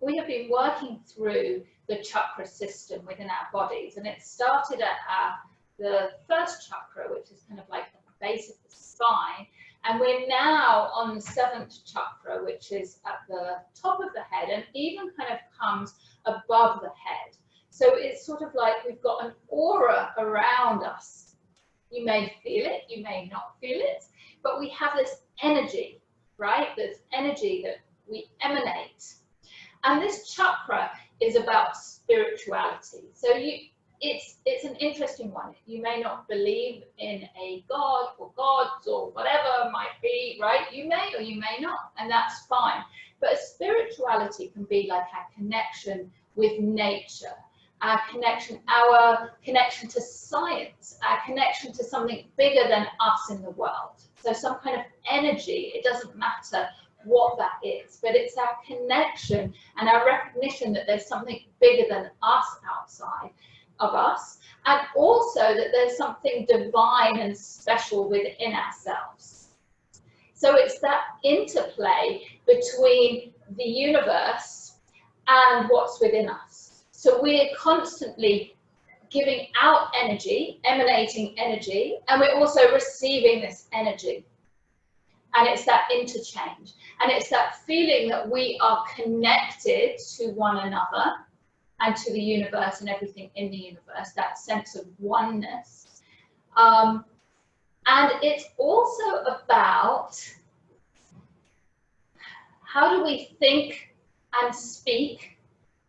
we have been working through the chakra system within our bodies, and it started at the first chakra, which is kind of like at the base of the spine, and we're now on the 7th chakra, which is at the top of the head and even kind of comes above the head. So it's sort of like we've got an aura around us. You may feel it, you may not feel it, but we have this energy, right? This energy that we emanate. And this chakra is about spirituality. So it's an interesting one. You may not believe in a god or gods or whatever might be, right? You may or you may not, and that's fine. But spirituality can be like our connection with nature, our connection to science, our connection to something bigger than us in the world. So some kind of energy, it doesn't matter what that is, but it's our connection and our recognition that there's something bigger than us outside of us, and also that there's something divine and special within ourselves. So it's that interplay between the universe and what's within us. So we're constantly giving out energy, emanating energy, and we're also receiving this energy. And it's that interchange. And it's that feeling that we are connected to one another and to the universe and everything in the universe, that sense of oneness. And it's also about how do we think and speak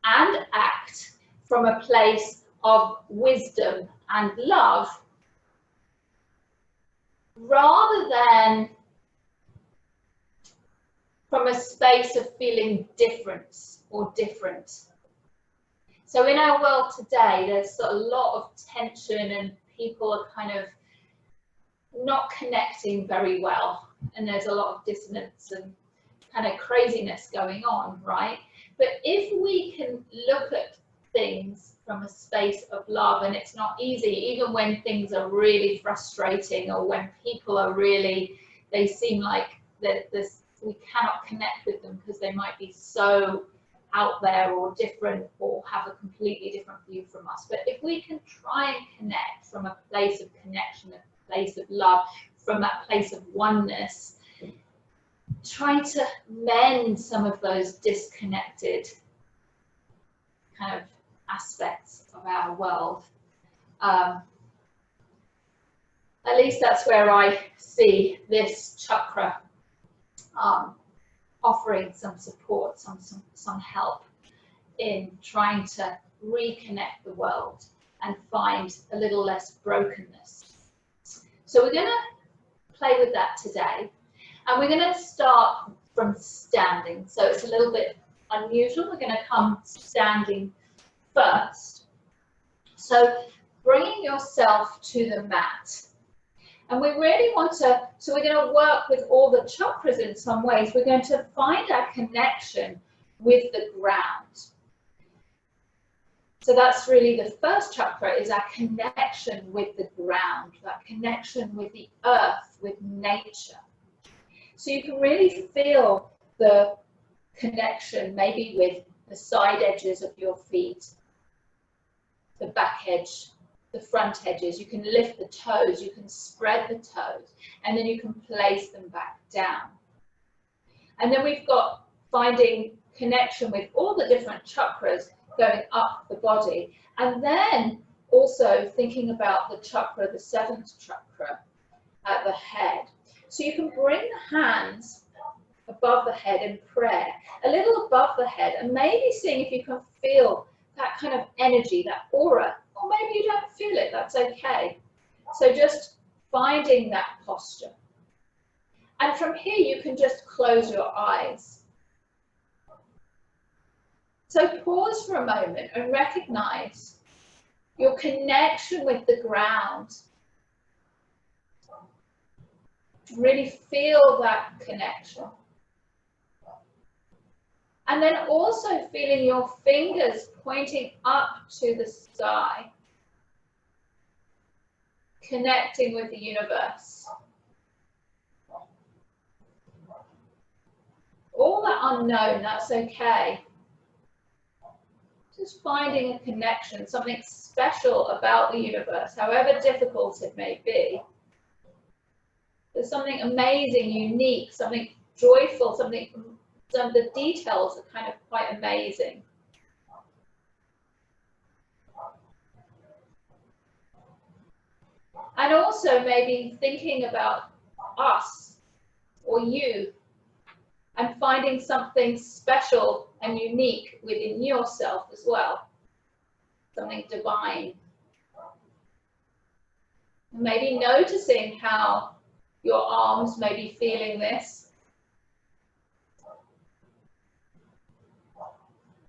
and act from a place of wisdom and love, rather than from a space of feeling difference or different. So in our world today, there's a lot of tension and people are kind of not connecting very well. And there's a lot of dissonance and kind of craziness going on, right? But if we can look at things from a space of love, and it's not easy, even when things are really frustrating or when people are really, they seem like we cannot connect with them because they might be so out there or different or have a completely different view from us. But if we can try and connect from a place of connection, a place of love, from that place of oneness, try to mend some of those disconnected kind of aspects of our world. At least that's where I see this chakra offering some support, some help in trying to reconnect the world and find a little less brokenness. So we're going to play with that today, and we're going to start from standing. So it's a little bit unusual. We're going to come standing first. So bringing yourself to the mat. And we really want to, so we're going to work with all the chakras in some ways. We're going to find our connection with the ground. So that's really the first chakra, is our connection with the ground, that connection with the earth, with nature. So you can really feel the connection maybe with the side edges of your feet, the back edge, the front edges. You can lift the toes, you can spread the toes, and then you can place them back down. And then we've got finding connection with all the different chakras going up the body, and then also thinking about the chakra, the 7th chakra at the head. So you can bring the hands above the head in prayer, a little above the head, and maybe seeing if you can feel that kind of energy, that aura. Or maybe you don't feel it, that's okay. So just finding that posture. And from here you can just close your eyes. So pause for a moment and recognize your connection with the ground. Really feel that connection. And then also feeling your fingers pointing up to the sky, connecting with the universe. All that unknown, that's okay. Just finding a connection, something special about the universe, however difficult it may be. There's something amazing, unique, something joyful, some of the details are kind of quite amazing. And also maybe thinking about us or you and finding something special and unique within yourself as well, something divine. Maybe noticing how your arms may be feeling this.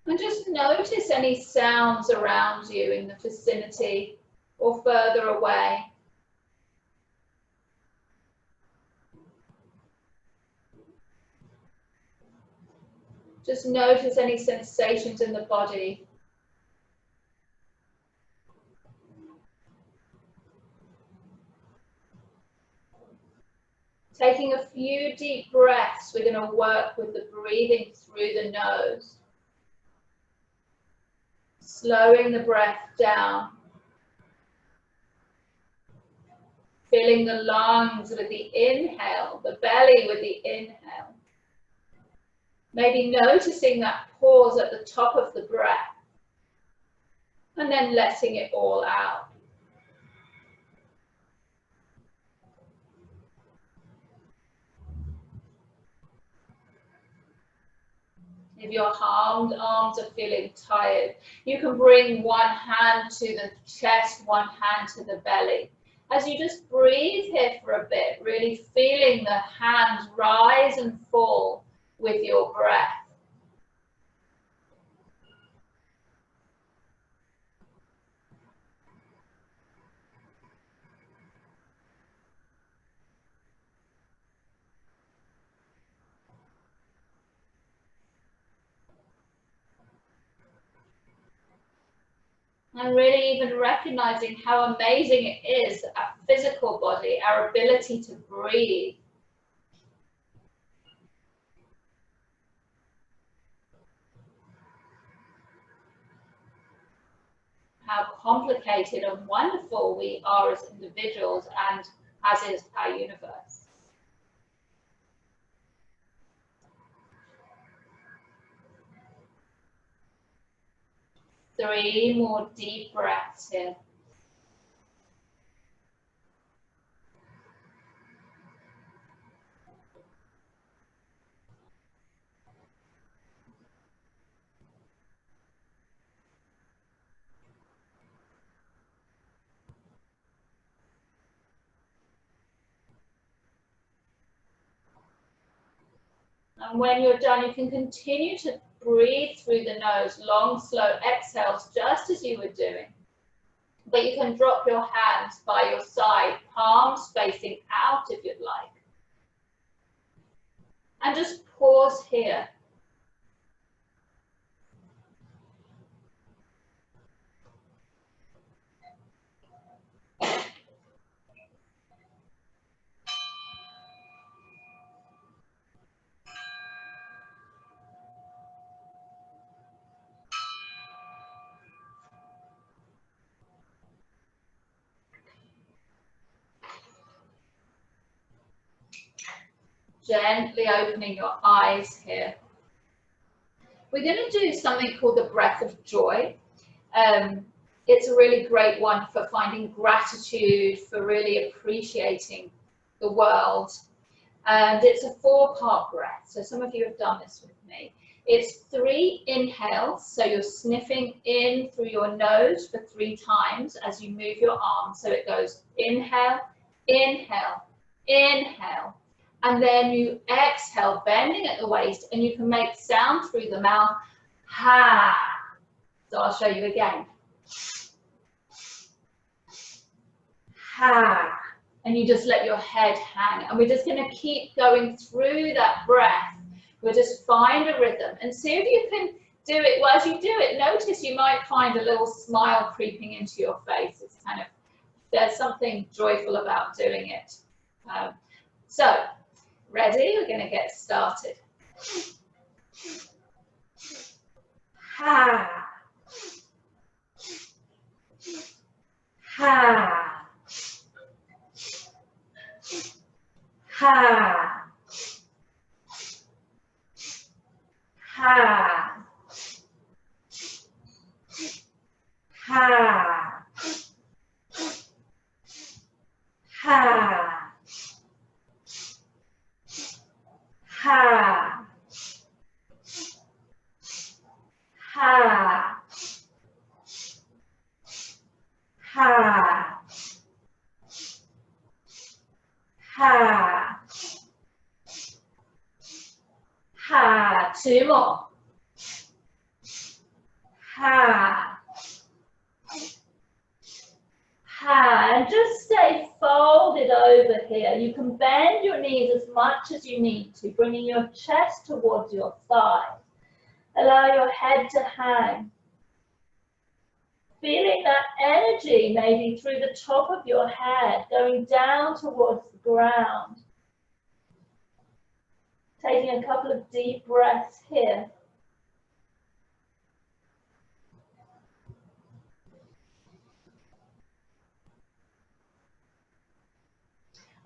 And just notice any sounds around you in the vicinity or further away. Just notice any sensations in the body. Taking a few deep breaths, we're going to work with the breathing through the nose. Slowing the breath down. Filling the lungs with the inhale, the belly with the inhale. Maybe noticing that pause at the top of the breath. And then letting it all out. If your arms are feeling tired, you can bring one hand to the chest, one hand to the belly. As you just breathe here for a bit, really feeling the hands rise and fall with your breath. And really even recognizing how amazing it is, our physical body, our ability to breathe. How complicated and wonderful we are as individuals and as is our universe. Three more deep breaths here. And when you're done, you can continue to breathe through the nose, long, slow exhales, just as you were doing. But you can drop your hands by your side, palms facing out if you'd like. And just pause here. Gently opening your eyes here. We're going to do something called the breath of joy. It's a really great one for finding gratitude, for really appreciating the world. And it's a 4-part breath. So some of you have done this with me. It's 3 inhales. So you're sniffing in through your nose for 3 times as you move your arms. So it goes inhale, inhale, inhale. And then you exhale, bending at the waist, and you can make sound through the mouth. Ha. So I'll show you again. Ha. And you just let your head hang. And we're just going to keep going through that breath. We'll just find a rhythm and see if you can do it. Well, as you do it, notice you might find a little smile creeping into your face. It's kind of, there's something joyful about doing it. So, ready? We're going to get started. Ha. Ha. Ha. Ha. Ha. Ha. Ha. Ha. Ha. Ha. Ha. Two more. Ha. Ha. And just stay folded over here. You can bend your knees as much as you need to, bringing your chest towards your thighs. Allow your head to hang. Feeling that energy maybe through the top of your head, going down towards the ground. Taking a couple of deep breaths here.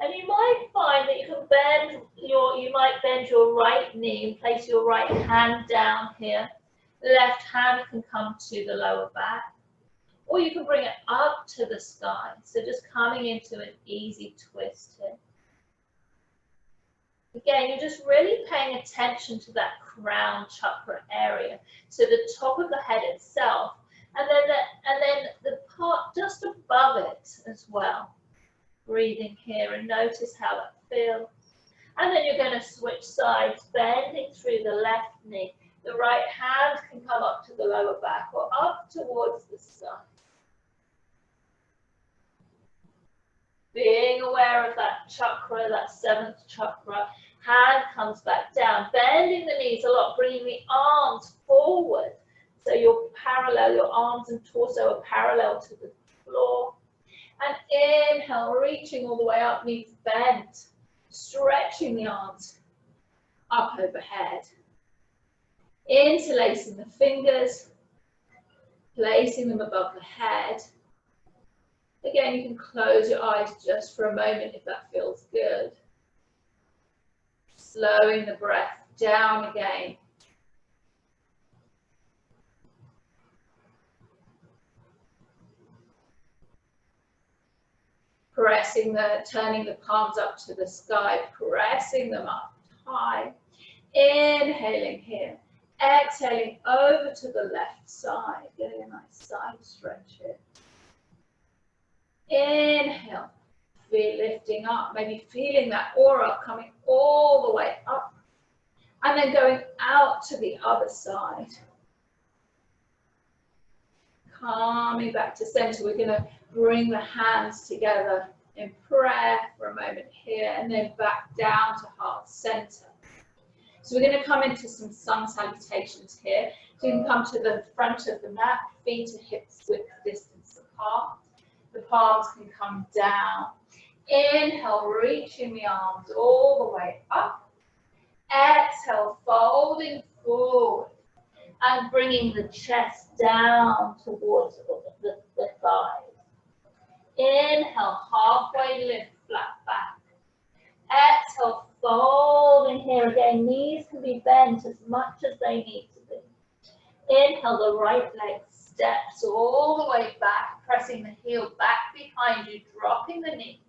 And you might find that you can bend your right knee and place your right hand down here. Left hand can come to the lower back. Or you can bring it up to the sky. So just coming into an easy twist here. Again, you're just really paying attention to that crown chakra area. So the top of the head itself, and then the part just above it as well. Breathing here and notice how that feels. And then you're going to switch sides, bending through the left knee. The right hand can come up to the lower back or up towards the sky. Being aware of that chakra, that seventh chakra. Hand comes back down, bending the knees a lot, bringing the arms forward. So you're parallel, your arms and torso are parallel to the floor. And inhale, reaching all the way up, knees bent, stretching the arms up overhead. Interlacing the fingers, placing them above the head. Again, you can close your eyes just for a moment if that feels good. Slowing the breath down again. Turning the palms up to the sky, pressing them up high. Inhaling here. Exhaling over to the left side, getting a nice side stretch here. Inhale, lifting up, maybe feeling that aura coming all the way up. And then going out to the other side. Coming back to center, we're going to bring the hands together in prayer for a moment here, and then back down to heart center. So we're going to come into some sun salutations here. So you can come to the front of the mat, feet to hips width distance apart. The palms can come down. Inhale, reaching the arms all the way up. Exhale, folding forward and bringing the chest down towards the thighs. Inhale, halfway lift, flat back. Exhale, folding here again. Knees can be bent as much as they need to be. Inhale, the right leg steps all the way back, pressing the heel back behind you, dropping the knee,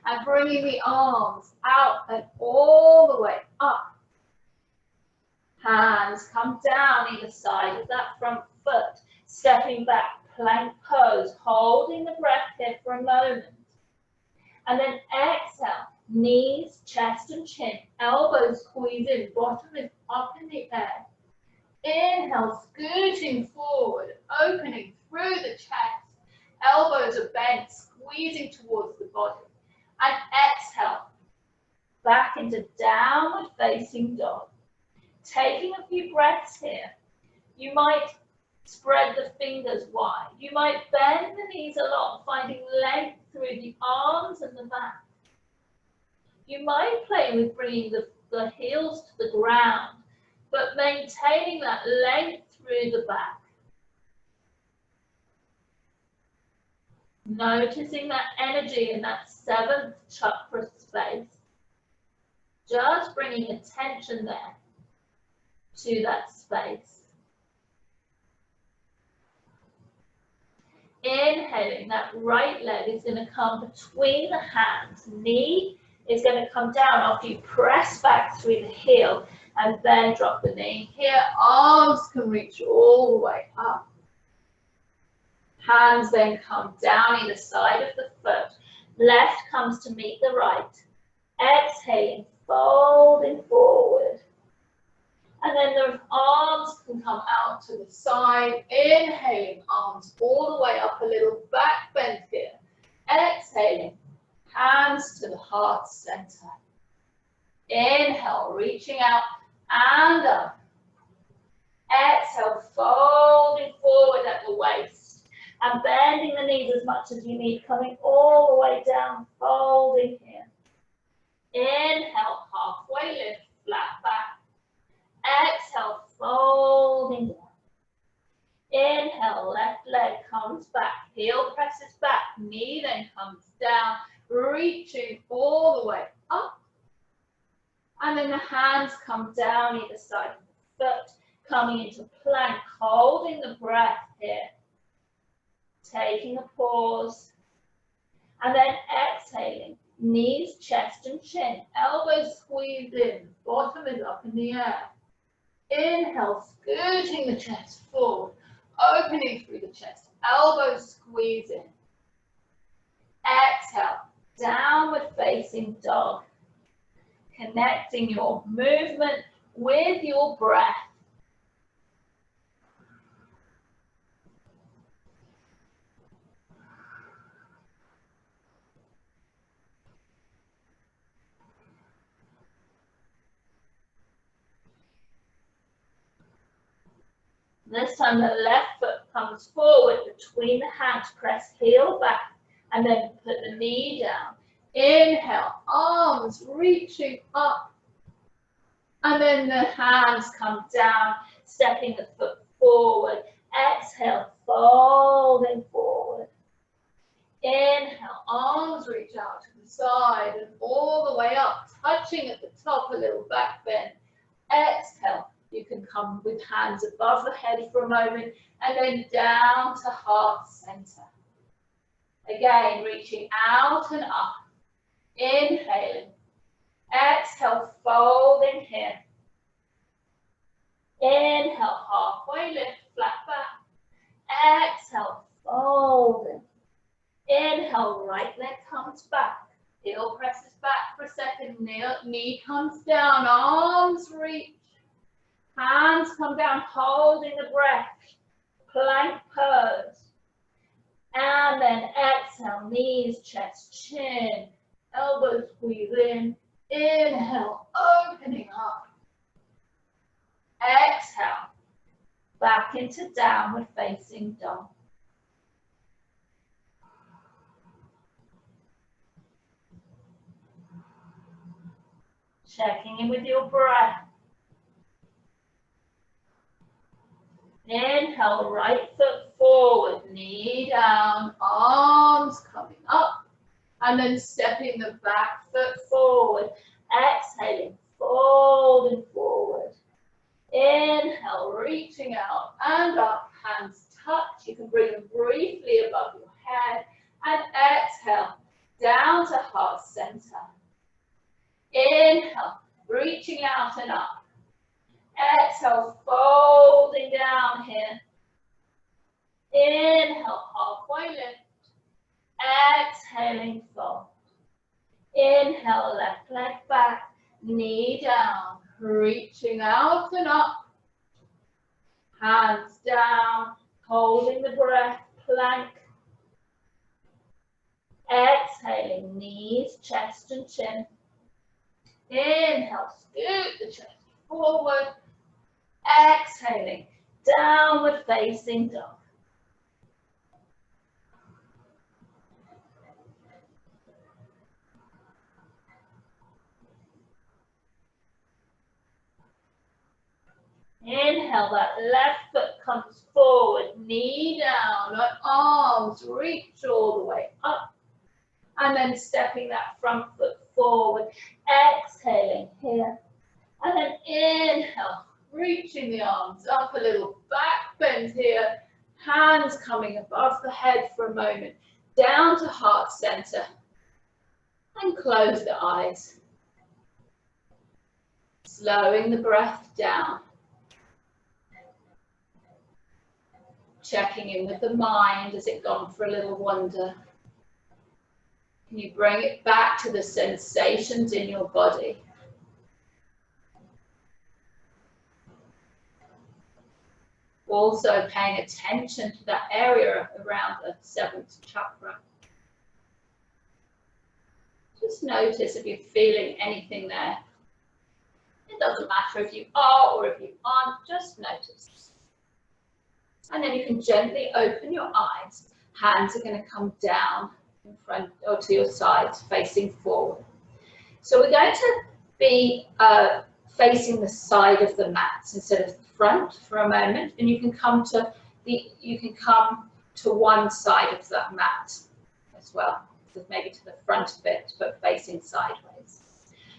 and bringing the arms out and all the way up. Hands come down either side of that front foot, stepping back, plank pose, holding the breath here for a moment. And then exhale, knees, chest and chin, elbows squeeze in, bottom is up in the air. Inhale, scooting forward, opening through the chest, elbows are bent, squeezing towards the body. And exhale, back into downward facing dog. Taking a few breaths here. You might spread the fingers wide. You might bend the knees a lot, finding length through the arms and the back. You might play with bringing the heels to the ground, but maintaining that length through the back. Noticing that energy in that 7th chakra space. Just bringing attention there to that space. Inhaling, that right leg is going to come between the hands. Knee is going to come down after you press back through the heel and then drop the knee. Here, arms can reach all the way up. Hands then come down either side of the foot. Left comes to meet the right. Exhaling, folding forward. And then the arms can come out to the side. Inhaling, arms all the way up, a little back bend here. Exhaling, hands to the heart center. Inhale, reaching out and up. Exhale, folding forward at the waist. And bending the knees as much as you need, coming all the way down, folding here. Inhale, halfway lift, flat back. Exhale, folding down. Inhale, left leg comes back, heel presses back, knee then comes down, reaching all the way up. And then the hands come down either side of the foot, coming into plank, holding the breath here. Taking a pause. And then exhaling, knees, chest and chin, elbows squeezed in, bottom is up in the air. Inhale, scooting the chest forward, opening through the chest, elbows squeeze in. Exhale, downward facing dog. Connecting your movement with your breath. This time the left foot comes forward between the hands, press heel back, and then put the knee down. Inhale, arms reaching up. And then the hands come down, stepping the foot forward. Exhale, folding forward. Inhale, arms reach out to the side and all the way up, touching at the top, a little back bend. Exhale, you can come with hands above the head for a moment and then down to heart center. Again, reaching out and up. Inhaling. Exhale, folding here. Inhale, halfway lift, flat back. Exhale, folding. Inhale, right leg comes back. Heel presses back for a second. Knee comes down, arms reach. Hands come down, holding the breath. Plank pose. And then exhale, knees, chest, chin. Elbows squeeze in. Inhale, opening up. Exhale, back into downward facing dog. Checking in with your breath. Inhale, right foot forward, knee down, arms coming up. And then stepping the back foot forward. Exhaling, folding forward. Inhale, reaching out and up, hands touch. You can bring them briefly above your head. And exhale, down to heart center. Inhale, reaching out and up. Exhale, folding down here. Inhale, halfway lift. Exhaling, fold. Inhale, left leg back, knee down, reaching out and up. Hands down, holding the breath, plank. Exhaling, knees, chest and chin. Inhale, scoot the chest forward. Exhaling, downward facing dog. Inhale, that left foot comes forward, knee down, let arms reach all the way up. And then stepping that front foot forward, exhaling here. And then inhale, reaching the arms up a little, back bend here, hands coming above the head for a moment, down to heart center, and close the eyes. Slowing the breath down. Checking in with the mind, has it gone for a little wander? Can you bring it back to the sensations in your body? Also paying attention to that area around the 7th chakra. Just notice if you're feeling anything there. It doesn't matter if you are or if you aren't, just notice. And then you can gently open your eyes. Hands are going to come down in front or to your sides, facing forward. So we're going to be facing the side of the mats instead of the front for a moment, and you can come to one side of that mat as well, so maybe to the front of it, but facing sideways.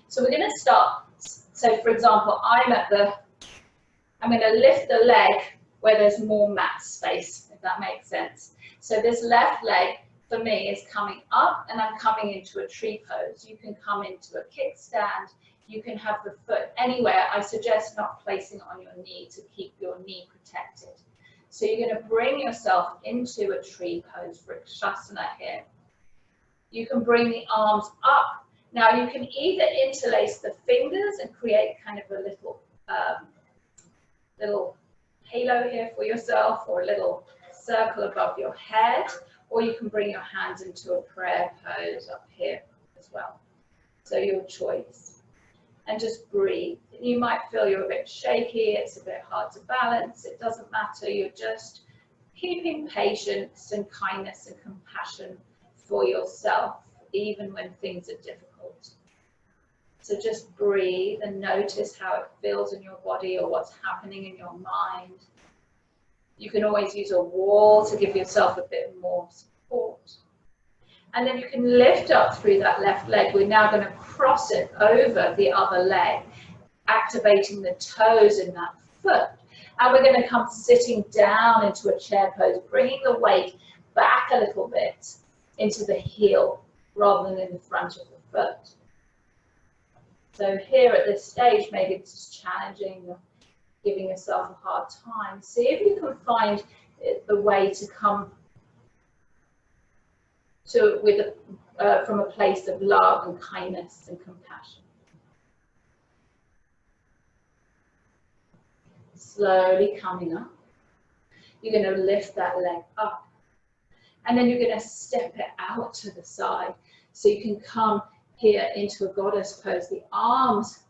So we're going to start. So for example, I'm going to lift the leg where there's more mat space, if that makes sense. So this left leg for me is coming up, and I'm coming into a tree pose. You can come into a kickstand. You can have the foot anywhere. I suggest not placing it on your knee to keep your knee protected. So you're going to bring yourself into a tree pose, Vrikshasana here. You can bring the arms up. Now you can either interlace the fingers and create kind of a little halo here for yourself, or a little circle above your head, or you can bring your hands into a prayer pose up here as well. So your choice. And just breathe. You might feel you're a bit shaky, it's a bit hard to balance, it doesn't matter, you're just keeping patience and kindness and compassion for yourself, even when things are difficult. So just breathe and notice how it feels in your body or what's happening in your mind. You can always use a wall to give yourself a bit more support. And then you can lift up through that left leg. We're now going to cross it over the other leg, activating the toes in that foot. And we're going to come sitting down into a chair pose, bringing the weight back a little bit into the heel rather than in the front of the foot. So here at this stage, maybe it's challenging, or giving yourself a hard time. See if you can find the way to come from a place of love and kindness and compassion. Slowly coming up. You're going to lift that leg up. And then you're going to step it out to the side. So you can come here into a goddess pose. The arms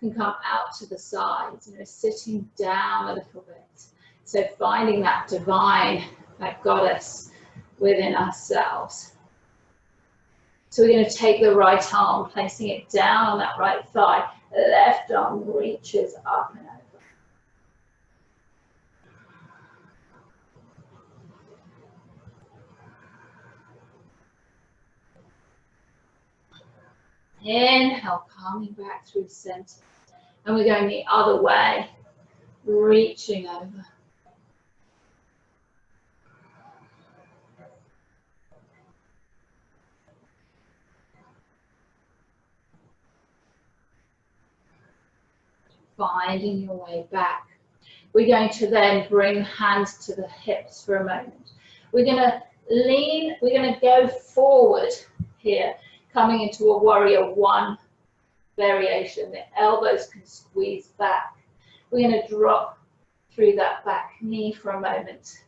can come out to the sides, sitting down a little bit. So finding that divine, that goddess within ourselves. So we're going to take the right arm, placing it down on that right thigh. The left arm reaches up and over. Inhale, coming back through center. And we're going the other way, reaching over. Finding your way back. We're going to then bring hands to the hips for a moment. We're going to lean, we're going to go forward here, coming into a warrior one variation. The elbows can squeeze back. We're going to drop through that back knee for a moment.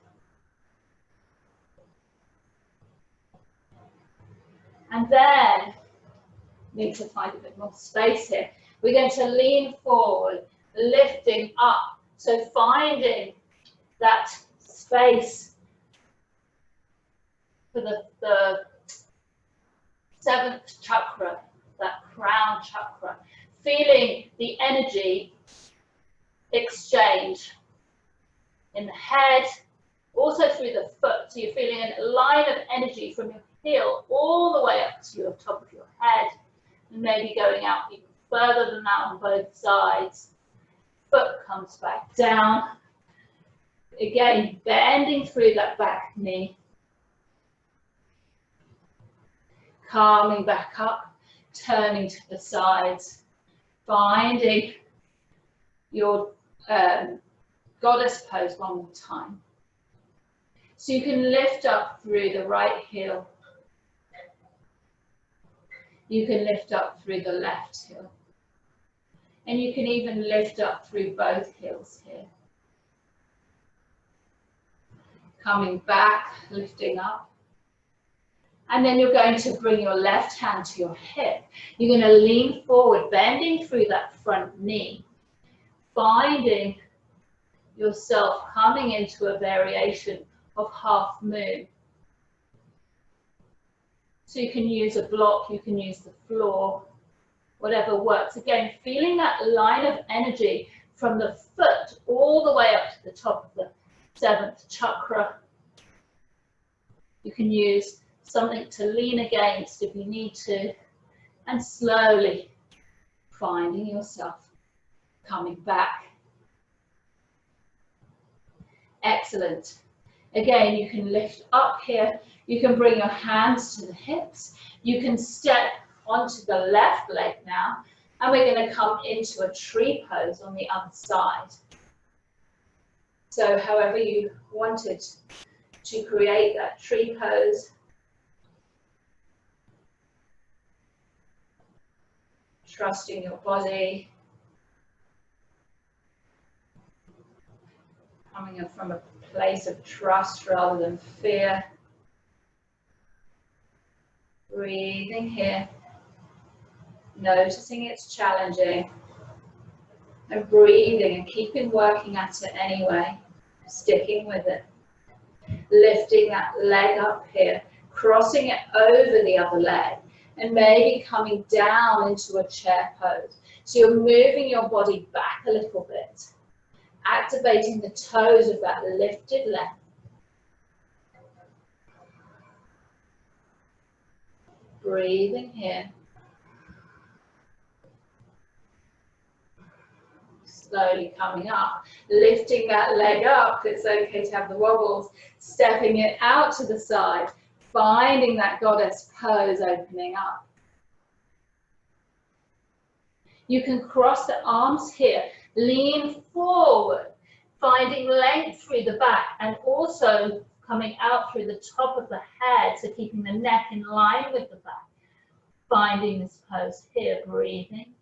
And then, need to find a bit more space here. We're going to lean forward, lifting up. So finding that space for the 7th chakra, that crown chakra. Feeling the energy exchange in the head Also through the foot, so you're feeling a line of energy from your heel all the way up to your top of your head, and maybe going out even further than that on both sides. Foot comes back down. Again, bending through that back knee. Calming back up, turning to the sides, finding your goddess pose one more time. So you can lift up through the right heel. You can lift up through the left heel. And you can even lift up through both heels here. Coming back, lifting up. And then you're going to bring your left hand to your hip. You're going to lean forward, bending through that front knee. Finding yourself coming into a variation of half moon. So you can use a block, you can use the floor, whatever works. Again, feeling that line of energy from the foot all the way up to the top of the 7th chakra. You can use something to lean against if you need to, and slowly finding yourself coming back. Excellent. Again, you can lift up here. You can bring your hands to the hips. You can step onto the left leg now, and we're going to come into a tree pose on the other side. So however you wanted to create that tree pose. Trusting your body. Coming in from a place of trust rather than fear. Breathing here. Noticing it's challenging. And breathing and keeping working at it anyway. Sticking with it. Lifting that leg up here. Crossing it over the other leg. And maybe coming down into a chair pose. So you're moving your body back a little bit. Activating the toes of that lifted leg. Breathing here. Slowly coming up. Lifting that leg up. It's okay to have the wobbles. Stepping it out to the side. Finding that goddess pose, opening up. You can cross the arms here. Lean forward, finding length through the back and also coming out through the top of the head, so keeping the neck in line with the back. Finding this pose here, breathing.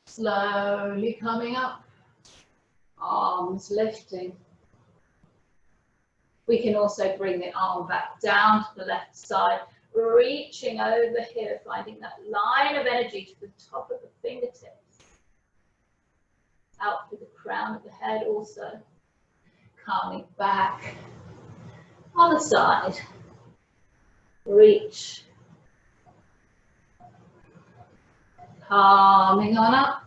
Slowly coming up, arms lifting. We can also bring the arm back down to the left side, reaching over here, finding that line of energy to the top of the fingertips. Out through the crown of the head also. Coming back. Other side. Reach. Coming on up.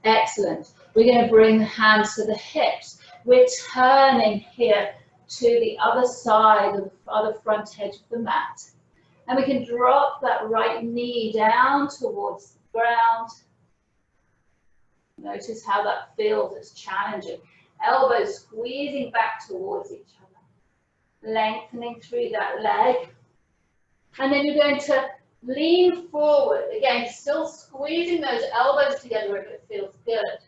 Excellent. We're going to bring the hands to the hips. We're turning here to the other side of the other front edge of the mat. And we can drop that right knee down towards the ground. Notice how that feels, it's challenging. Elbows squeezing back towards each other. Lengthening through that leg. And then you're going to lean forward. Again, still squeezing those elbows together if it feels good.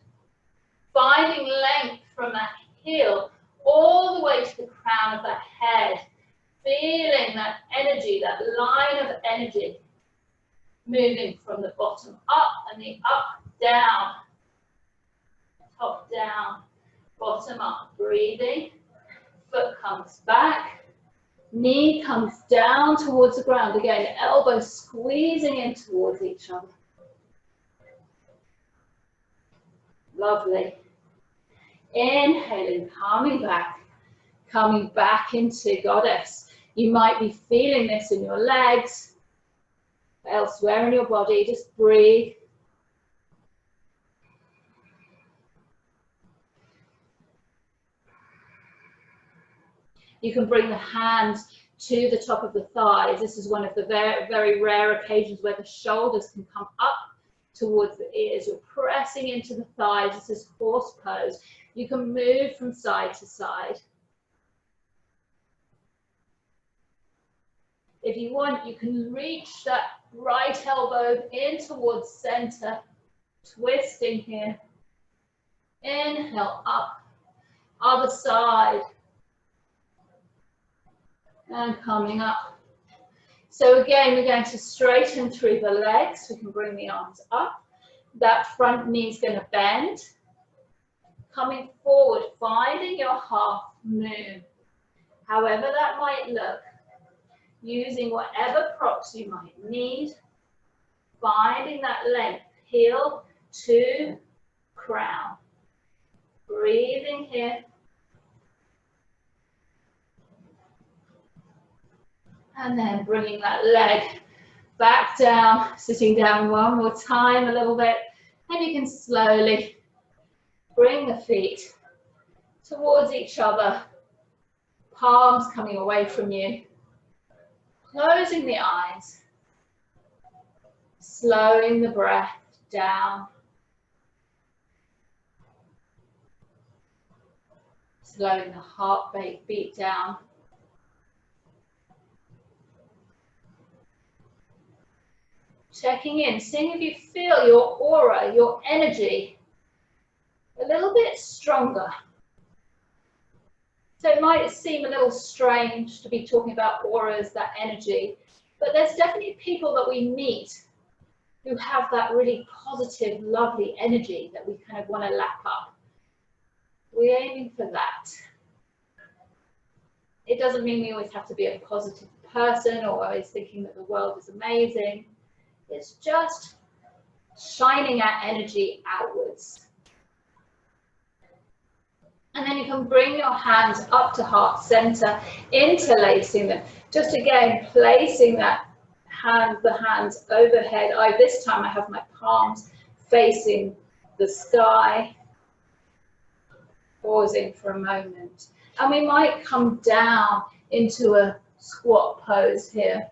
Finding length from that heel all the way to the crown of that head. Feeling that energy, that line of energy moving from the bottom up and the up down. Top down, bottom up. Breathing. Foot comes back. Knee comes down towards the ground. Again, elbows squeezing in towards each other. Lovely. Inhaling, coming back into goddess. You might be feeling this in your legs. elsewhere in your body, just breathe. You can bring the hands to the top of the thighs. This is one of the very, very rare occasions where the shoulders can come up towards the ears. You're pressing into the thighs. This is horse pose. You can move from side to side. If you want, you can reach that right elbow in towards center, twisting here. Inhale up, other side. And coming up. So again, we're going to straighten through the legs. We can bring the arms up. That front knee is going to bend. Coming forward, finding your half moon. However that might look. Using whatever props you might need. Finding that length, heel to crown. Breathing here. And then bringing that leg back down, sitting down one more time a little bit. And you can slowly bring the feet towards each other. Palms coming away from you. Closing the eyes. Slowing the breath down. Slowing the heartbeat beat down. Checking in, seeing if you feel your aura, your energy, a little bit stronger. So it might seem a little strange to be talking about auras, that energy, but there's definitely people that we meet who have that really positive, lovely energy that we kind of want to lap up. We're aiming for that. It doesn't mean we always have to be a positive person or always thinking that the world is amazing. It's just shining our energy outwards. And then you can bring your hands up to heart center, interlacing them. Just again, placing the hands overhead. This time I have my palms facing the sky. Pausing for a moment. And we might come down into a squat pose here.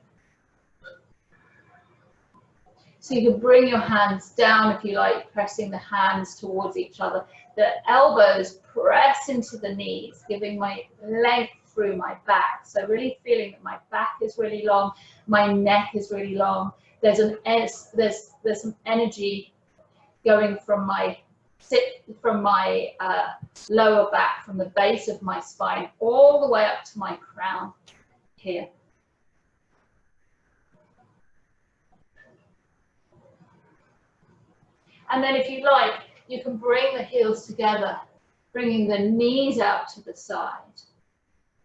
So you can bring your hands down if you like, pressing the hands towards each other. The elbows press into the knees, giving my length through my back. So really feeling that my back is really long, my neck is really long. There's some energy going from my lower back, from the base of my spine, all the way up to my crown here. And then if you like, you can bring the heels together, bringing the knees out to the side.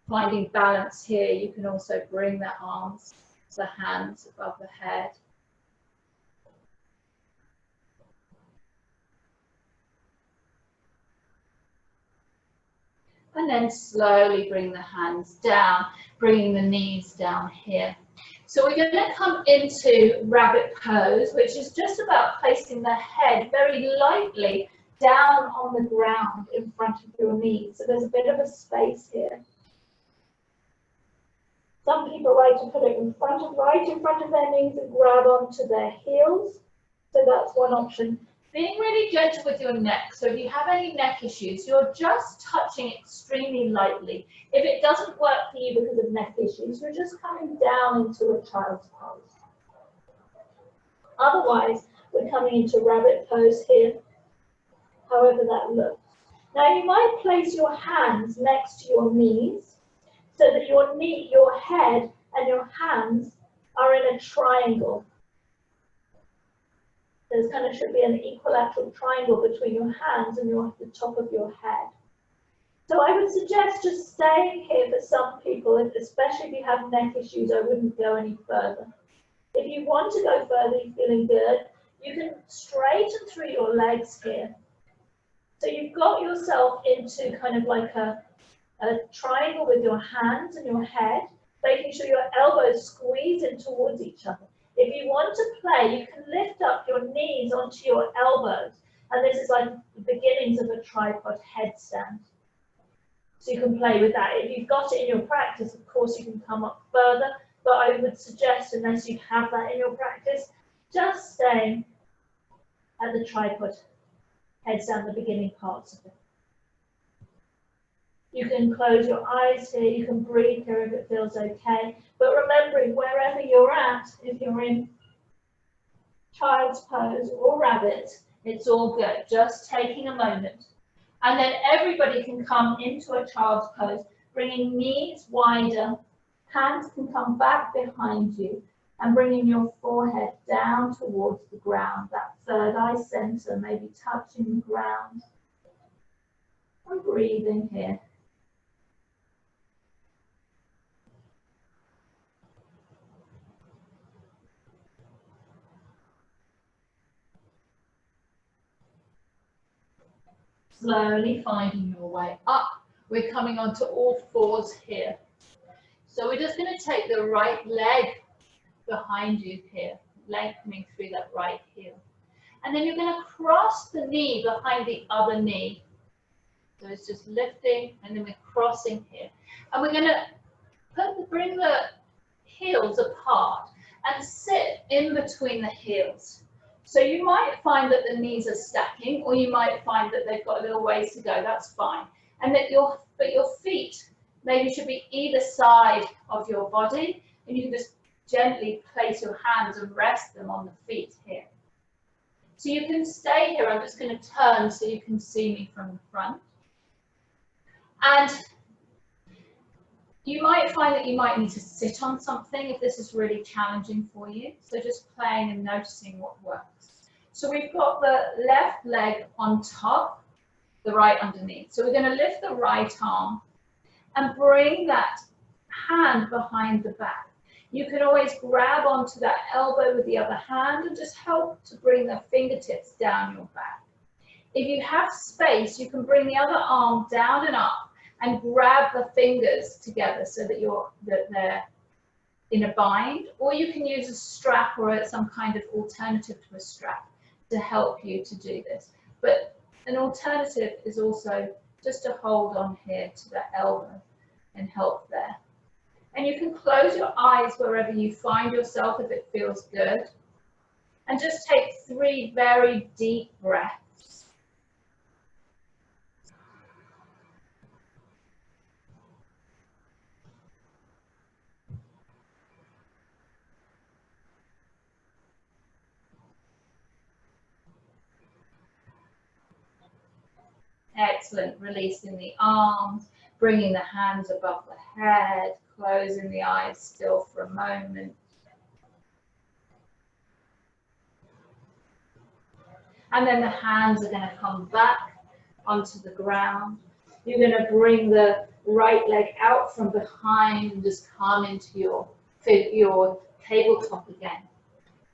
Finding balance here, you can also bring the arms, the hands above the head. And then slowly bring the hands down, bringing the knees down here. So we're going to come into rabbit pose, which is just about placing the head very lightly down on the ground in front of your knees. So there's a bit of a space here. Some people like to put it right in front of their knees and grab onto their heels. So that's one option. Being really gentle with your neck. So if you have any neck issues, you're just touching extremely lightly. If it doesn't work for you because of neck issues, you're just coming down into a child's pose. Otherwise, we're coming into rabbit pose here, however that looks. Now you might place your hands next to your knees so that your head and your hands are in a triangle. There's kind of should be an equilateral triangle between your hands and the top of your head. So I would suggest just staying here for some people, especially if you have neck issues. I wouldn't go any further. If you want to go further, you're feeling good, you can straighten through your legs here. So you've got yourself into kind of like a triangle with your hands and your head, making sure your elbows squeeze in towards each other. If you want to play, you can lift up your knees onto your elbows. And this is like the beginnings of a tripod headstand. So you can play with that. If you've got it in your practice, of course, you can come up further. But I would suggest, unless you have that in your practice, just staying at the tripod headstand, the beginning parts of it. You can close your eyes here, you can breathe here if it feels okay. But remembering, wherever you're at, if you're in child's pose or rabbit, it's all good. Just taking a moment. And then everybody can come into a child's pose, bringing knees wider, hands can come back behind you, and bringing your forehead down towards the ground, that third eye center, maybe touching the ground. And breathing here. Slowly finding your way up. We're coming onto all fours here. So we're just going to take the right leg behind you here, lengthening through that right heel. And then you're going to cross the knee behind the other knee. So it's just lifting and then we're crossing here. And we're going to bring the heels apart and sit in between the heels. So you might find that the knees are stacking, or you might find that they've got a little ways to go, that's fine. And that your feet maybe should be either side of your body, and you can just gently place your hands and rest them on the feet here. So you can stay here, I'm just going to turn so you can see me from the front. And you might find that you might need to sit on something if this is really challenging for you. So just playing and noticing what works. So we've got the left leg on top, the right underneath. So we're going to lift the right arm and bring that hand behind the back. You can always grab onto that elbow with the other hand and just help to bring the fingertips down your back. If you have space, you can bring the other arm down and up and grab the fingers together so that they're in a bind, or you can use a strap or some kind of alternative to a strap to help you to do this. But an alternative is also just to hold on here to the elbow and help there. And you can close your eyes wherever you find yourself if it feels good. And just take 3 very deep breaths. Excellent, releasing the arms, bringing the hands above the head, closing the eyes still for a moment. And then the hands are going to come back onto the ground. You're going to bring the right leg out from behind and just come into your tabletop again.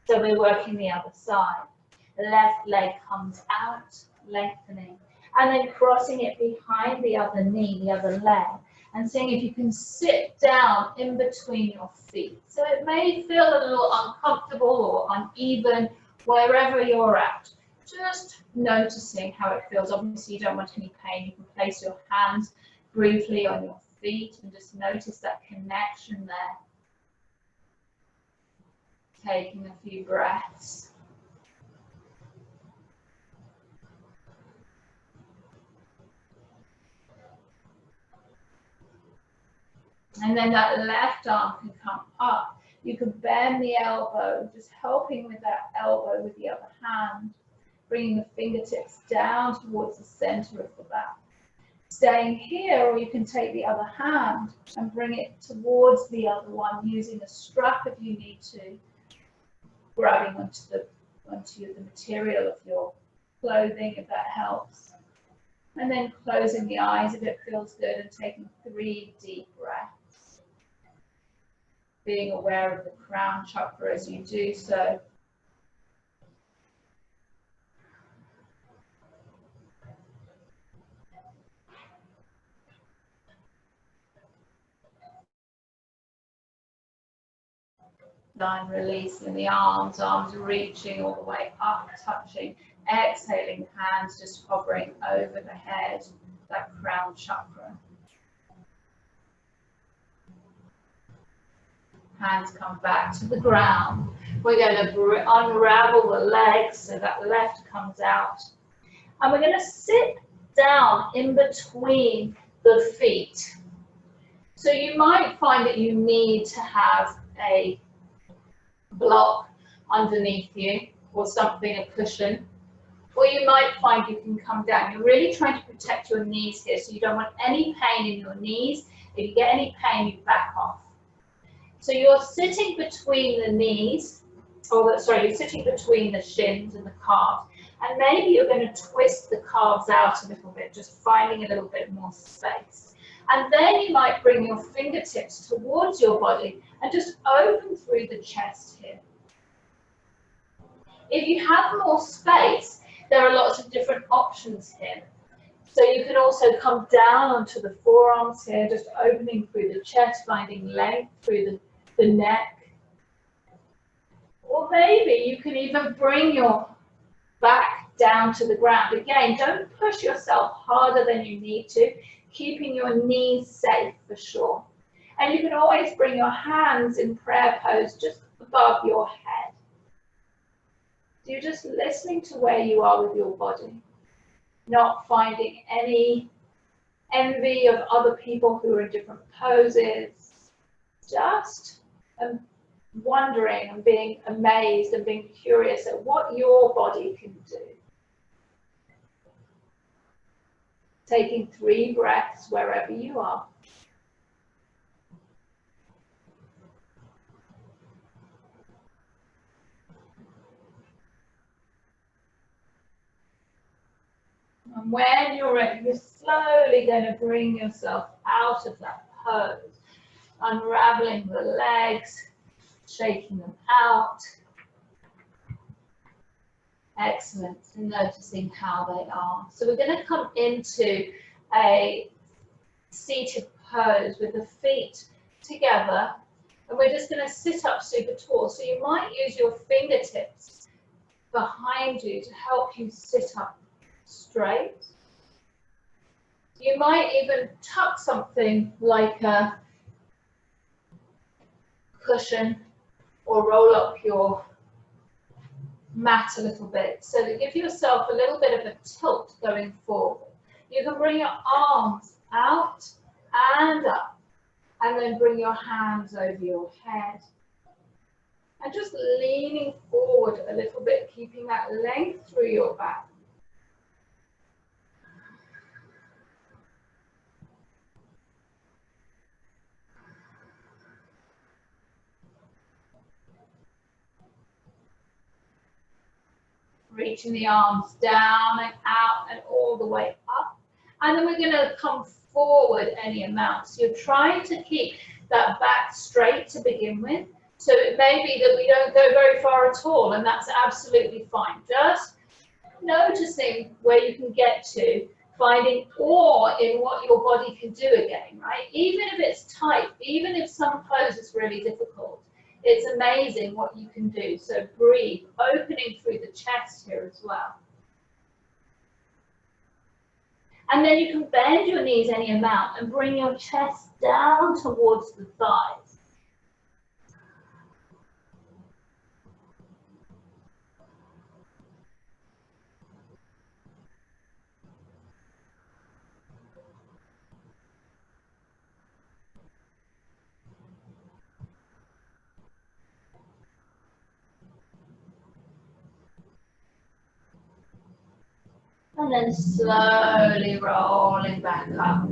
So we're working the other side. The left leg comes out, lengthening. And then crossing it behind the other knee, the other leg, and seeing if you can sit down in between your feet. So it may feel a little uncomfortable or uneven wherever you're at. Just noticing how it feels. Obviously, you don't want any pain. You can place your hands briefly on your feet and just notice that connection there. Taking a few breaths. And then that left arm can come up. You can bend the elbow, just helping with that elbow with the other hand, bringing the fingertips down towards the center of the back. Staying here, or you can take the other hand and bring it towards the other one, using a strap if you need to, grabbing onto the material of your clothing if that helps. And then closing the eyes if it feels good and taking 3 deep breaths. Being aware of the crown chakra as you do so. line, releasing the arms, arms reaching all the way up, touching, exhaling, hands just hovering over the head, that crown chakra. Hands come back to the ground. We're going to unravel the legs so that left comes out. And we're going to sit down in between the feet. So you might find that you need to have a block underneath you or something, a cushion. Or you might find you can come down. You're really trying to protect your knees here, so you don't want any pain in your knees. If you get any pain, you back off. So you're sitting between the knees, you're sitting between the shins and the calves. And maybe you're going to twist the calves out a little bit, just finding a little bit more space. And then you might bring your fingertips towards your body and just open through the chest here. If you have more space, there are lots of different options here. So you can also come down onto the forearms here, just opening through the chest, finding length through the neck. Or maybe you can even bring your back down to the ground. Again, don't push yourself harder than you need to, keeping your knees safe for sure. And you can always bring your hands in prayer pose just above your head. So you're just listening to where you are with your body, not finding any envy of other people who are in different poses, just wondering and being amazed and being curious at what your body can do. Taking 3 breaths wherever you are. And when you're ready, you're slowly going to bring yourself out of that pose, unraveling the legs, shaking them out. Excellent, and noticing how they are. So we're going to come into a seated pose with the feet together, and we're just going to sit up super tall. So you might use your fingertips behind you to help you sit up straight. You might even tuck something like a cushion or roll up your mat a little bit, so to give yourself a little bit of a tilt going forward. You can bring your arms out and up, and then bring your hands over your head. And just leaning forward a little bit, keeping that length through your back. Reaching the arms down and out and all the way up. And then we're going to come forward any amount. So you're trying to keep that back straight to begin with. So it may be that we don't go very far at all, and that's absolutely fine. Just noticing where you can get to, finding awe in what your body can do again, right? Even if it's tight, even if some pose is really difficult, it's amazing what you can do. So breathe, opening through the chest here as well. And then you can bend your knees any amount and bring your chest down towards the thighs. And then slowly rolling back up.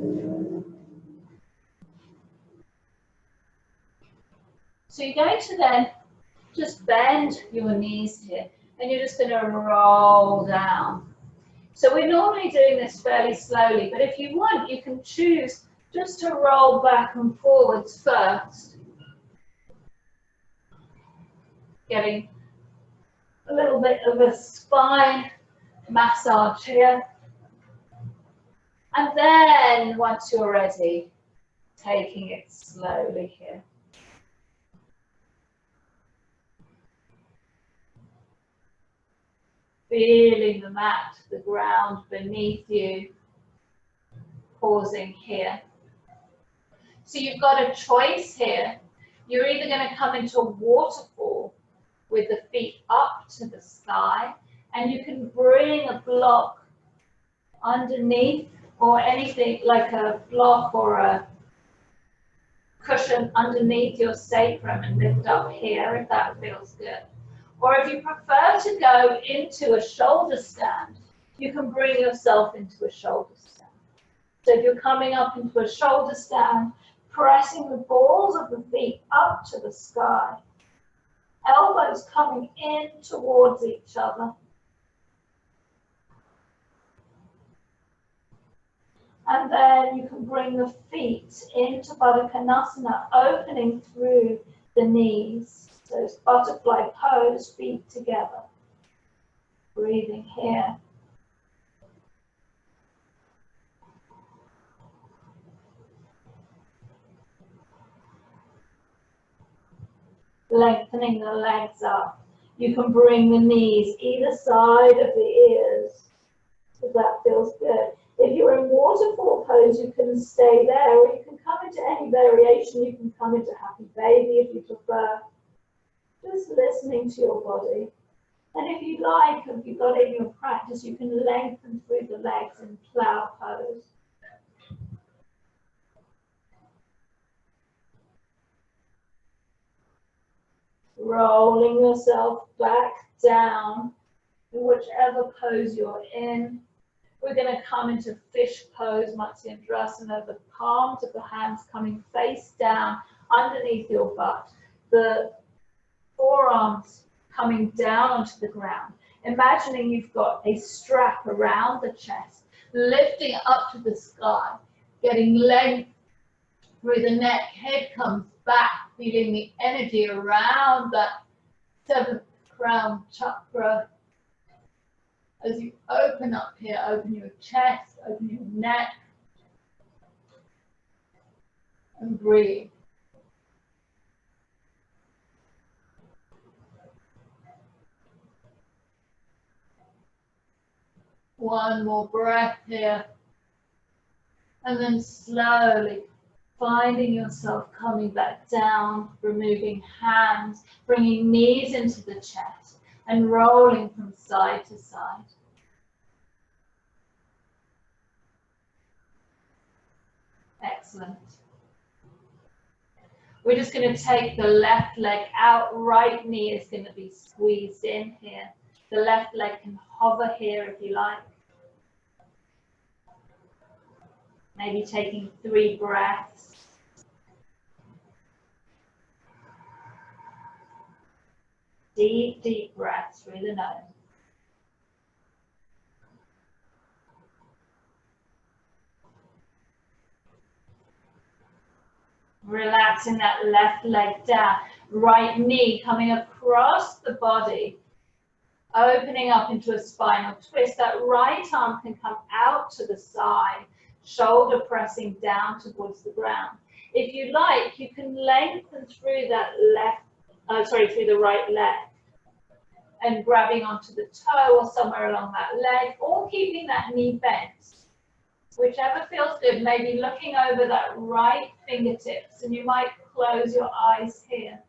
So you're going to then just bend your knees here, and you're just going to roll down. So we're normally doing this fairly slowly, but if you want, you can choose just to roll back and forwards first. Getting a little bit of a spine massage here. And then once you're ready, taking it slowly here. feeling the mat, the ground beneath you, pausing here. So you've got a choice here. You're either going to come into a waterfall with the feet up to the sky, and you can bring a block underneath, or anything like a block or a cushion underneath your sacrum and lift up here if that feels good. Or if you prefer to go into a shoulder stand, you can bring yourself into a shoulder stand. So if you're coming up into a shoulder stand, pressing the balls of the feet up to the sky, elbows coming in towards each other. And then you can bring the feet into Baddha Konasana, opening through the knees. So it's butterfly pose, feet together. Breathing here. Lengthening the legs up. You can bring the knees either side of the ears, if that feels good. If you're in waterfall pose, you can stay there, or you can come into any variation. You can come into happy baby if you prefer. Just listening to your body. And if you like, if you've got it in your practice, you can lengthen through the legs in plow pose. Rolling yourself back down in whichever pose you're in. We're going to come into fish pose, Matsyendrasana, the palms of the hands coming face down underneath your butt. The forearms coming down onto the ground. Imagining you've got a strap around the chest, lifting up to the sky, getting length through the neck, head comes back, feeling the energy around that 7th crown chakra. As you open up here, open your chest, open your neck, and breathe. One more breath here, and then slowly finding yourself coming back down, removing hands, bringing knees into the chest, and rolling from side to side. Excellent. We're just going to take the left leg out, right knee is going to be squeezed in here. The left leg can hover here if you like. Maybe taking 3 breaths. Deep, deep breaths through the nose. Relaxing that left leg down. Right knee coming across the body. Opening up into a spinal twist. That right arm can come out to the side. Shoulder pressing down towards the ground. If you like, you can lengthen through that through the right leg and grabbing onto the toe or somewhere along that leg, or keeping that knee bent. Whichever feels good, maybe looking over that right fingertips, and you might close your eyes here.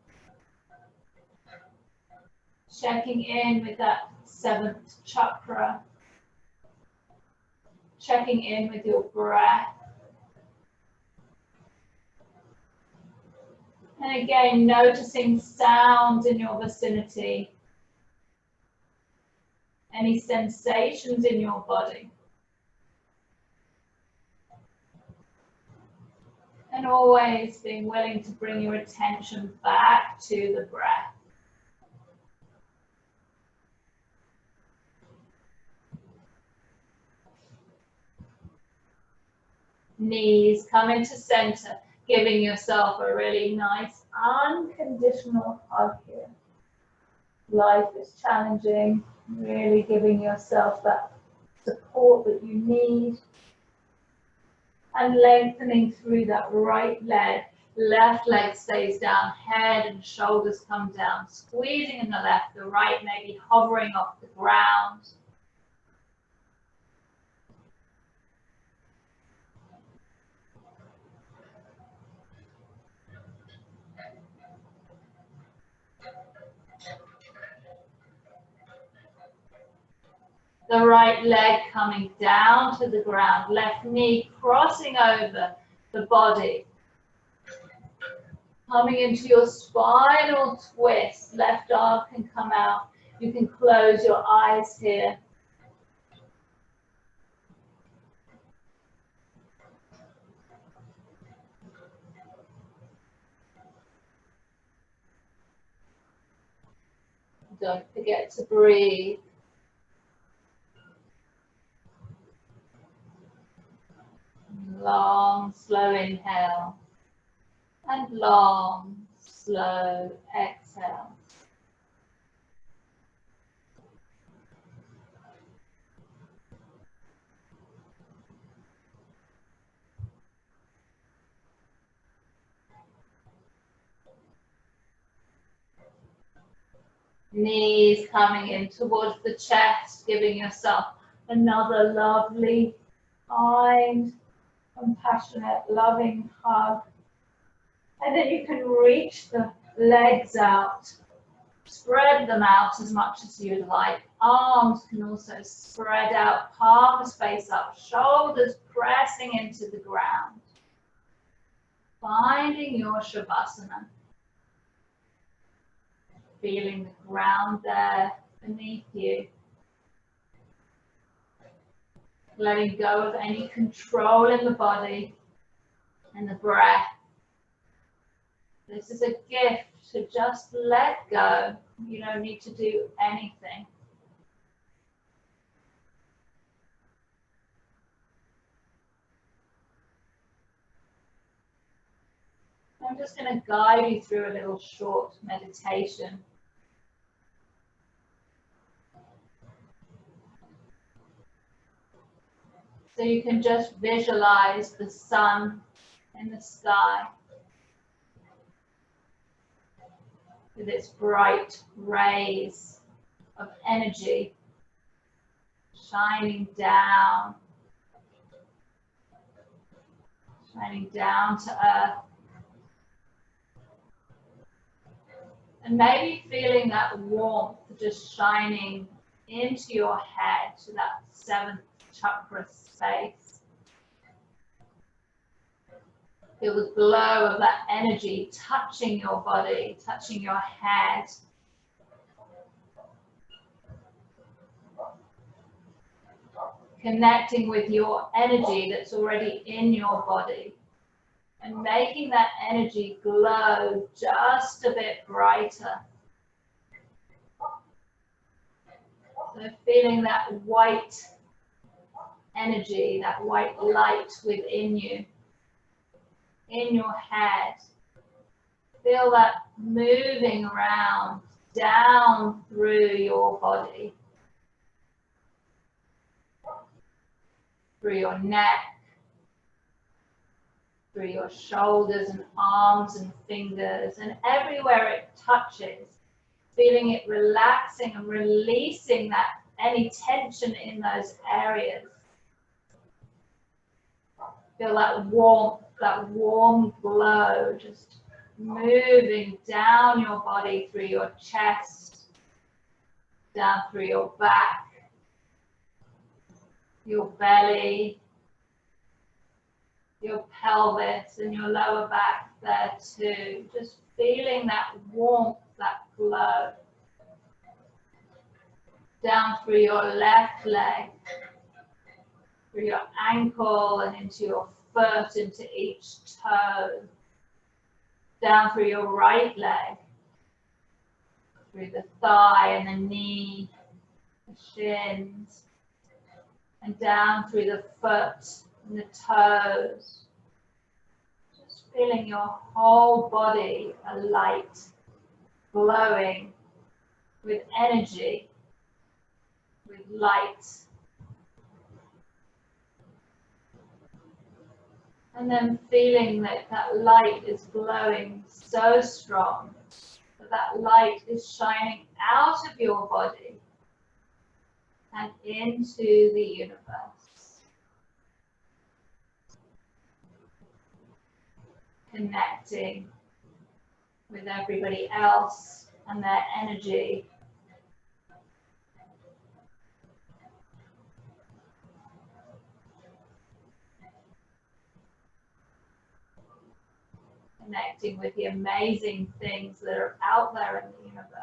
Checking in with that 7th chakra. Checking in with your breath. And again, noticing sounds in your vicinity. Any sensations in your body. And always being willing to bring your attention back to the breath. Knees come into center, giving yourself a really nice unconditional hug here. Life is challenging, really giving yourself that support that you need. And lengthening through that right leg, Left leg stays down, head and shoulders come down, squeezing in the left, the right maybe hovering off the ground. The right leg coming down to the ground, left knee crossing over the body. Coming into your spinal twist, left arm can come out. You can close your eyes here. Don't forget to breathe. Long, slow inhale. And long, slow exhale. Knees coming in towards the chest, giving yourself another lovely, kind, compassionate, loving hug. And then you can reach the legs out, spread them out as much as you'd like. Arms can also spread out, palms face up, shoulders pressing into the ground. Finding your Shavasana. Feeling the ground there beneath you. Letting go of any control in the body and the breath. This is a gift to just let go. You don't need to do anything. I'm just going to guide you through a little short meditation. So you can just visualize the sun in the sky with its bright rays of energy shining down to earth. And maybe feeling that warmth just shining into your head, to that 7th chakra space. Feel the glow of that energy touching your body, touching your head. Connecting with your energy that's already in your body. And making that energy glow just a bit brighter. So feeling that white energy, that white light within you, in your head. Feel that moving around, down through your body. Through your neck, through your shoulders and arms and fingers, and everywhere it touches, feeling it relaxing and releasing that any tension in those areas. Feel that warmth, that warm glow just moving down your body, through your chest, down through your back, your belly, your pelvis and your lower back there too. Just feeling that warmth, that glow. Down through your left leg, through your ankle and into your foot, into each toe. Down through your right leg, through the thigh and the knee, the shins, and down through the foot and the toes. Just feeling your whole body alight, glowing with energy, with light. And then feeling that that light is glowing so strong, that that light is shining out of your body and into the universe. Connecting with everybody else and their energy. Connecting with the amazing things that are out there in the universe.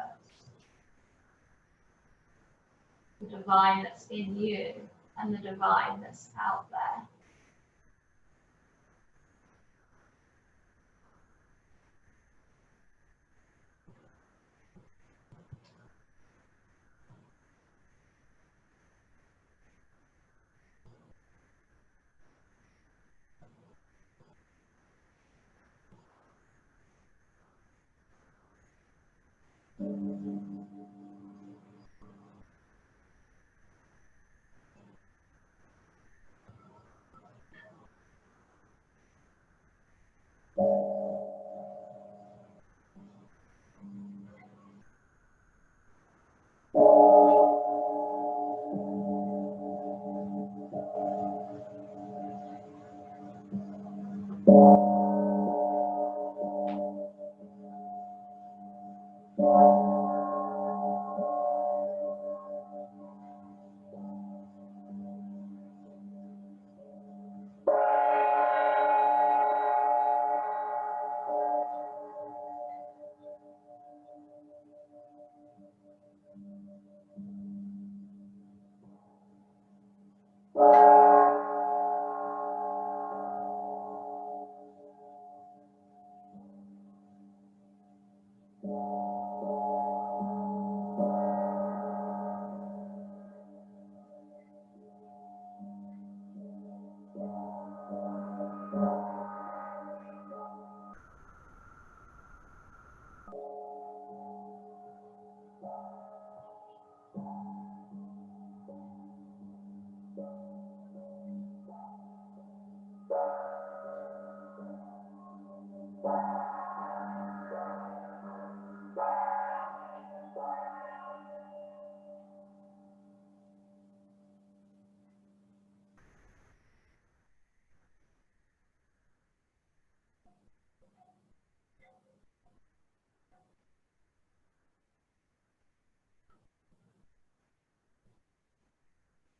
The divine that's in you and the divine that's out there.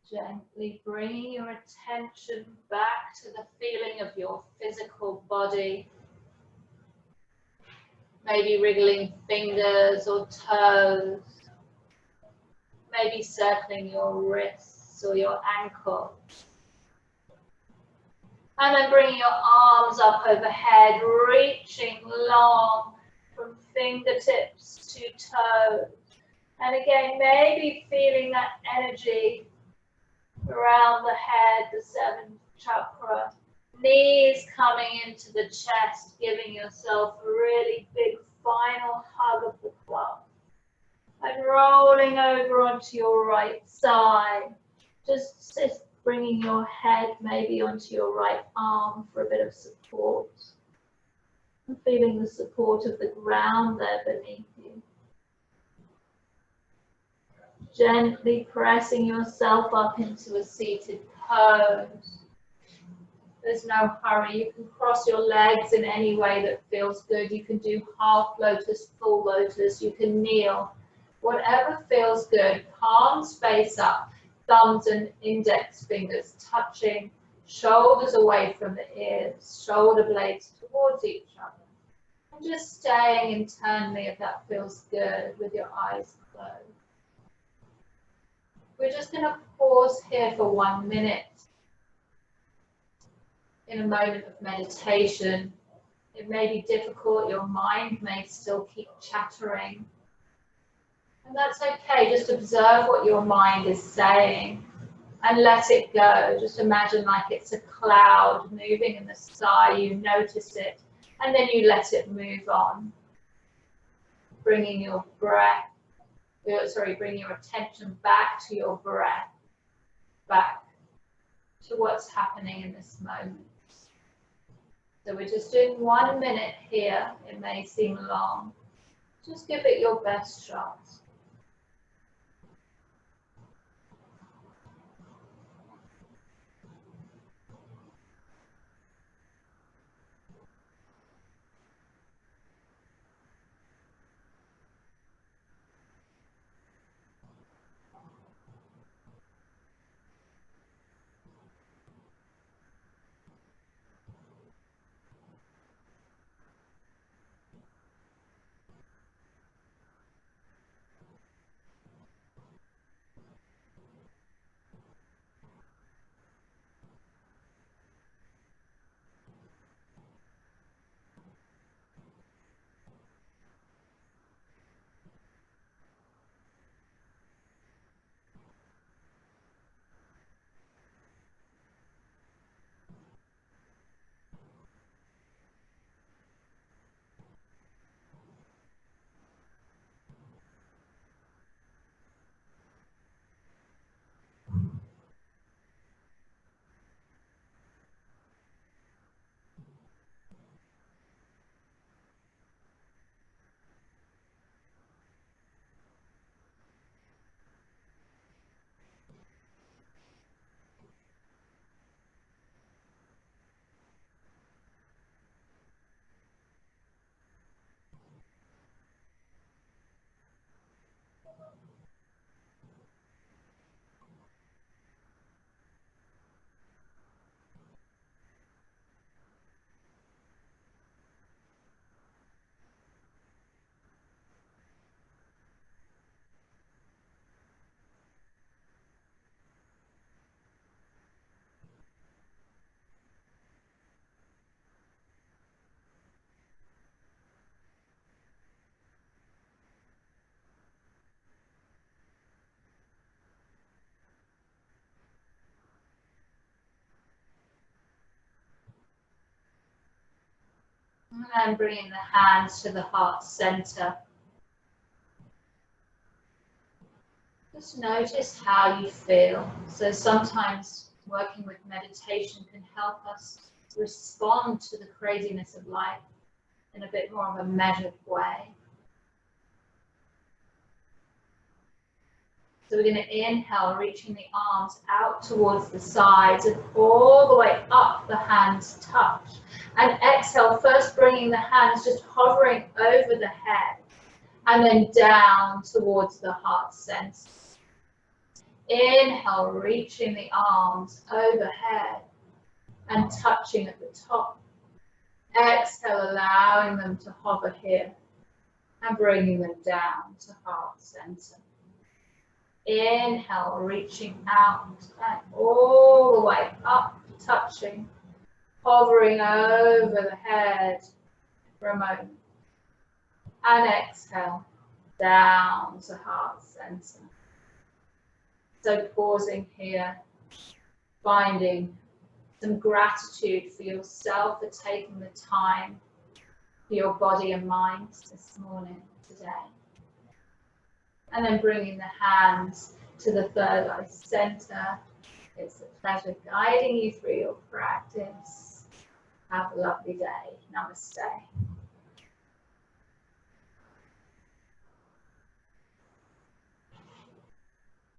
Gently bringing your attention back to the feeling of your physical body. Maybe wriggling fingers or toes. Maybe circling your wrists or your ankles. And then bringing your arms up overhead, reaching long from fingertips to toes. And again, maybe feeling that energy around the head, the seventh chakra. Knees coming into the chest, giving yourself a really big final hug of the club. And rolling over onto your right side. Just sit, bringing your head maybe onto your right arm for a bit of support. And feeling the support of the ground there beneath you. Gently pressing yourself up into a seated pose. There's no hurry. You can cross your legs in any way that feels good. You can do half lotus, full lotus. You can kneel. Whatever feels good. Palms face up. Thumbs and index fingers touching. Shoulders away from the ears. Shoulder blades towards each other. And just staying internally if that feels good with your eyes closed. We're just going to pause here for 1 minute in a moment of meditation. It may be difficult, your mind may still keep chattering. And that's okay, just observe what your mind is saying and let it go. Just imagine like it's a cloud moving in the sky, you notice it, and then you let it move on. Bringing your breath. Bring your attention back to your breath, back to what's happening in this moment. So we're just doing 1 minute here. It may seem long. Just give it your best shot. And bringing the hands to the heart center. Just notice how you feel. So sometimes working with meditation can help us respond to the craziness of life in a bit more of a measured way. So we're going to inhale, reaching the arms out towards the sides and all the way up, the hands touch. And exhale, first bringing the hands just hovering over the head and then down towards the heart center. Inhale, reaching the arms overhead and touching at the top. Exhale, allowing them to hover here and bringing them down to heart center. Inhale, reaching out and all the way up, touching, hovering over the head for a moment. And exhale, down to heart center. So pausing here, finding some gratitude for yourself for taking the time for your body and mind this morning, today. And then bringing the hands to the third eye center. It's a pleasure guiding you through your practice. Have a lovely day. Namaste.